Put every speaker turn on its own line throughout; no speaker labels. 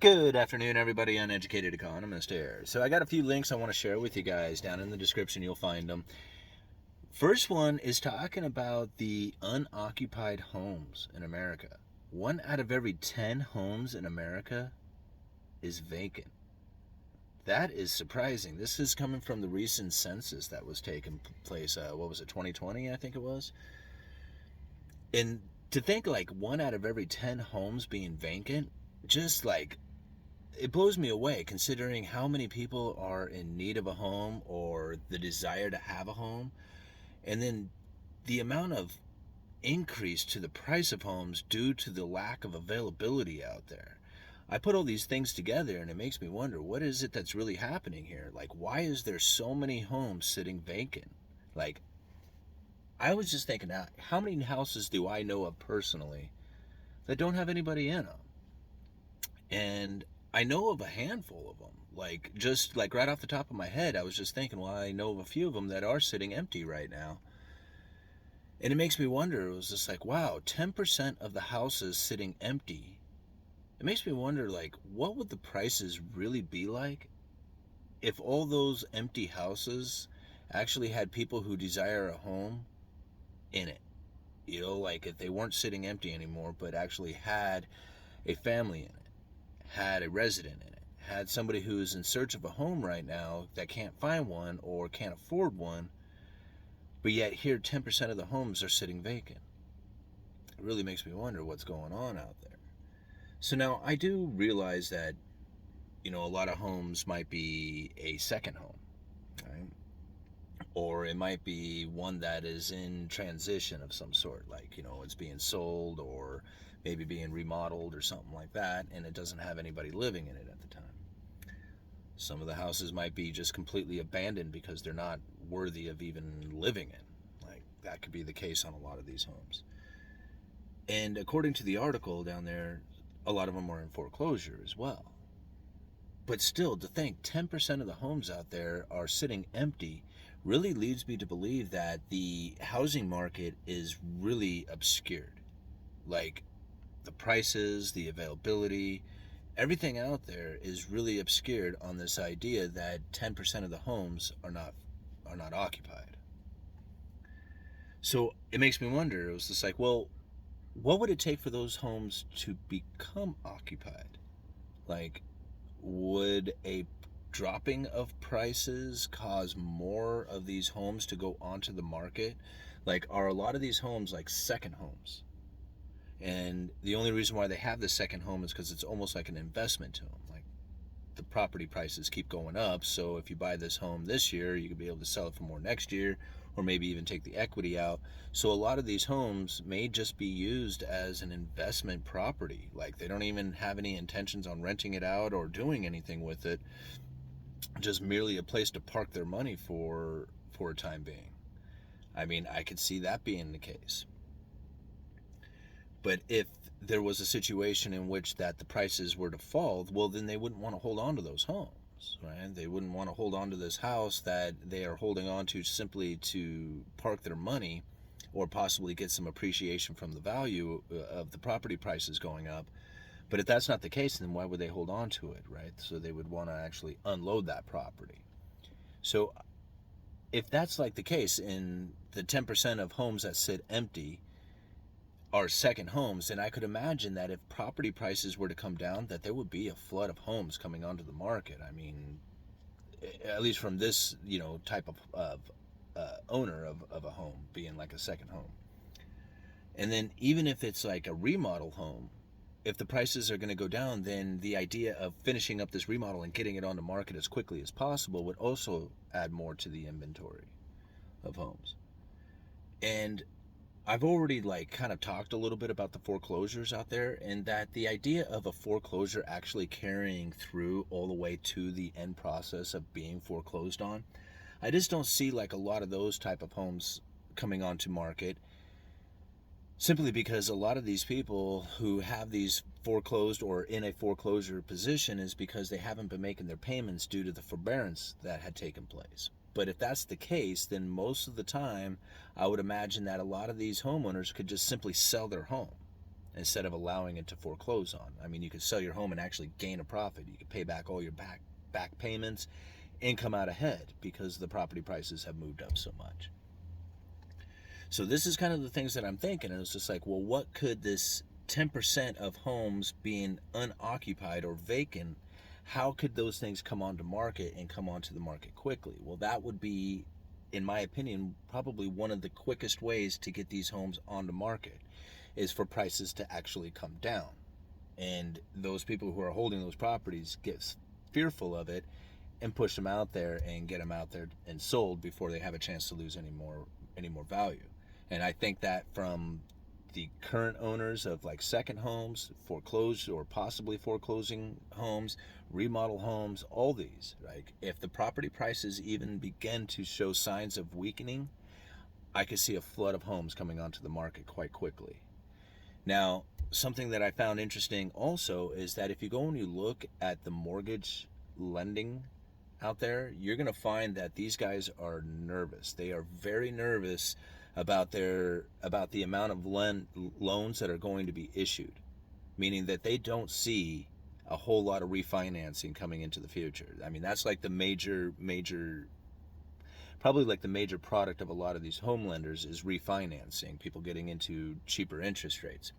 Good afternoon, everybody. Uneducated economist here. So I got a few links I want to share with you guys. Down in the description, you'll find them. First one is talking about the unoccupied homes in America. 1 out of every 10 homes in America is vacant. That is surprising. This is coming from the recent census that was taking place. What was it, 2020? I think it was. And to think like 1 out of every 10 homes being vacant, just like it blows me away considering how many people are in need of a home or the desire to have a home, and then the amount of increase to the price of homes due to the lack of availability out there. I put all these things together and it makes me wonder, what is it that's really happening here? Like, why is there so many homes sitting vacant? Like, I was just thinking, how many houses do I know of personally that don't have anybody in them? And I know of a handful of them. Like, just like right off the top of my head, I was just thinking, well, I know of a few of them that are sitting empty right now. And it makes me wonder, it was just like, wow, 10% of the houses sitting empty. It makes me wonder, like, what would the prices really be like if all those empty houses actually had people who desire a home in it? You know, like if they weren't sitting empty anymore, but actually had a family in it, had a resident in it, had somebody who's in search of a home right now that can't find one or can't afford one, but yet here 10% of the homes are sitting vacant. It really makes me wonder what's going on out there. So now I do realize that, a lot of homes might be a second home, right? Or it might be one that is in transition of some sort, like, it's being sold or maybe being remodeled or something like that, and it doesn't have anybody living in it at the time. Some of the houses might be just completely abandoned because they're not worthy of even living in. Like, that could be the case on a lot of these homes. And according to the article down there, a lot of them are in foreclosure as well. But still, to think 10% of the homes out there are sitting empty really leads me to believe that the housing market is really obscured. Like, the prices, the availability, everything out there is really obscured on this idea that 10% of the homes are not occupied. So it makes me wonder, it was just like, well, what would it take for those homes to become occupied? Like, would a dropping of prices cause more of these homes to go onto the market? Like, are a lot of these homes like second homes? And the only reason why they have this second home is because it's almost like an investment to them. Like, the property prices keep going up, so if you buy this home this year, you could be able to sell it for more next year, or maybe even take the equity out. So a lot of these homes may just be used as an investment property. Like, they don't even have any intentions on renting it out or doing anything with it, just merely a place to park their money for a time being. I mean, I could see that being the case. But if there was a situation in which that the prices were to fall, well, then they wouldn't want to hold on to those homes, right? They wouldn't want to hold on to this house that they are holding on to simply to park their money or possibly get some appreciation from the value of the property prices going up. But if that's not the case, then why would they hold on to it, right? So they would want to actually unload that property. So if that's like the case in the 10% of homes that sit empty are second homes, then I could imagine that if property prices were to come down, that there would be a flood of homes coming onto the market. I mean, at least from this, type of owner of a home being like a second home. And then even if it's like a remodel home, if the prices are going to go down, then the idea of finishing up this remodel and getting it on the market as quickly as possible would also add more to the inventory of homes. And I've already like kind of talked a little bit about the foreclosures out there, and that the idea of a foreclosure actually carrying through all the way to the end process of being foreclosed on. I just don't see like a lot of those type of homes coming onto market, simply because a lot of these people who have these foreclosed or in a foreclosure position is because they haven't been making their payments due to the forbearance that had taken place. But if that's the case, then most of the time I would imagine that a lot of these homeowners could just simply sell their home. instead of allowing it to foreclose on. I mean, you could sell your home and actually gain a profit. You could pay back all your back payments and come out ahead because the property prices have moved up so much. So this is kind of the things that I'm thinking. And it's just like, well, what could this 10% of homes being unoccupied or vacant, how could those things come onto market and come onto the market quickly? Well, that would be, in my opinion, probably one of the quickest ways to get these homes onto market is for prices to actually come down. And those people who are holding those properties get fearful of it and push them out there and get them out there and sold before they have a chance to lose any more value. And I think that from the current owners of like second homes, foreclosed or possibly foreclosing homes, remodel homes, all these, like if the property prices even begin to show signs of weakening, I could see a flood of homes coming onto the market quite quickly. Now, something that I found interesting also is that if you go and you look at the mortgage lending out there, you're going to find that these guys are nervous. They are very nervous about the amount of loans that are going to be issued, meaning that they don't see a whole lot of refinancing coming into the future. I mean, that's like the major probably like the major product of a lot of these home lenders is refinancing, people getting into cheaper interest rates.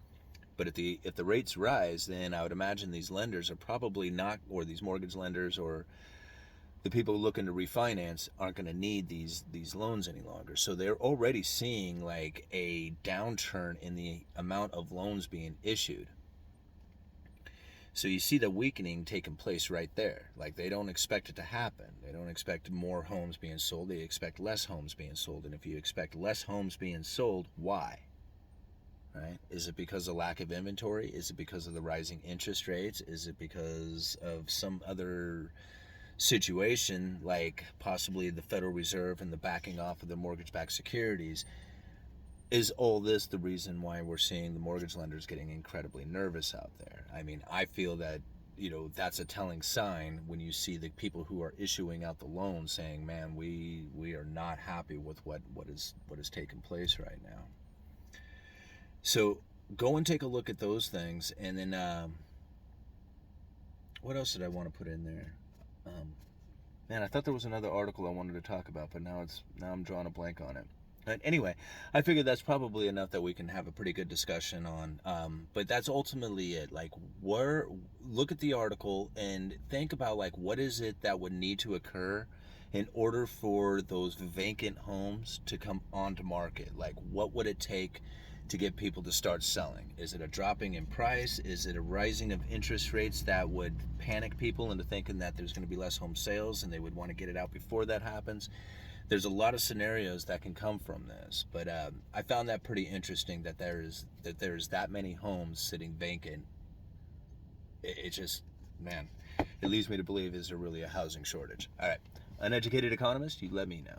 But if the rates rise, then I would imagine these lenders are probably not, or these mortgage lenders or the people looking to refinance aren't going to need these loans any longer. So they're already seeing like a downturn in the amount of loans being issued. So you see the weakening taking place right there. Like they don't expect it to happen. They don't expect more homes being sold. They expect less homes being sold. And if you expect less homes being sold, why? Right? Is it because of lack of inventory? Is it because of the rising interest rates? Is it because of some other situation, like possibly the Federal Reserve and the backing off of the mortgage-backed securities? Is all this the reason why we're seeing the mortgage lenders getting incredibly nervous out there? I mean, I feel that, that's a telling sign when you see the people who are issuing out the loans saying, man, we are not happy with what is taking place right now. So go and take a look at those things. And then what else did I want to put in there? Man, I thought there was another article I wanted to talk about, but now I'm drawing a blank on it. But anyway, I figured that's probably enough that we can have a pretty good discussion on. But that's ultimately it. Like, look at the article and think about like what is it that would need to occur in order for those vacant homes to come onto market. Like, what would it take to get people to start selling? Is it a dropping in price? Is it a rising of interest rates that would panic people into thinking that there's going to be less home sales and they would want to get it out before that happens? There's a lot of scenarios that can come from this, but I found that pretty interesting that there's that many homes sitting vacant. It just, man, it leads me to believe, is there really a housing shortage? All right, uneducated economist, you let me know.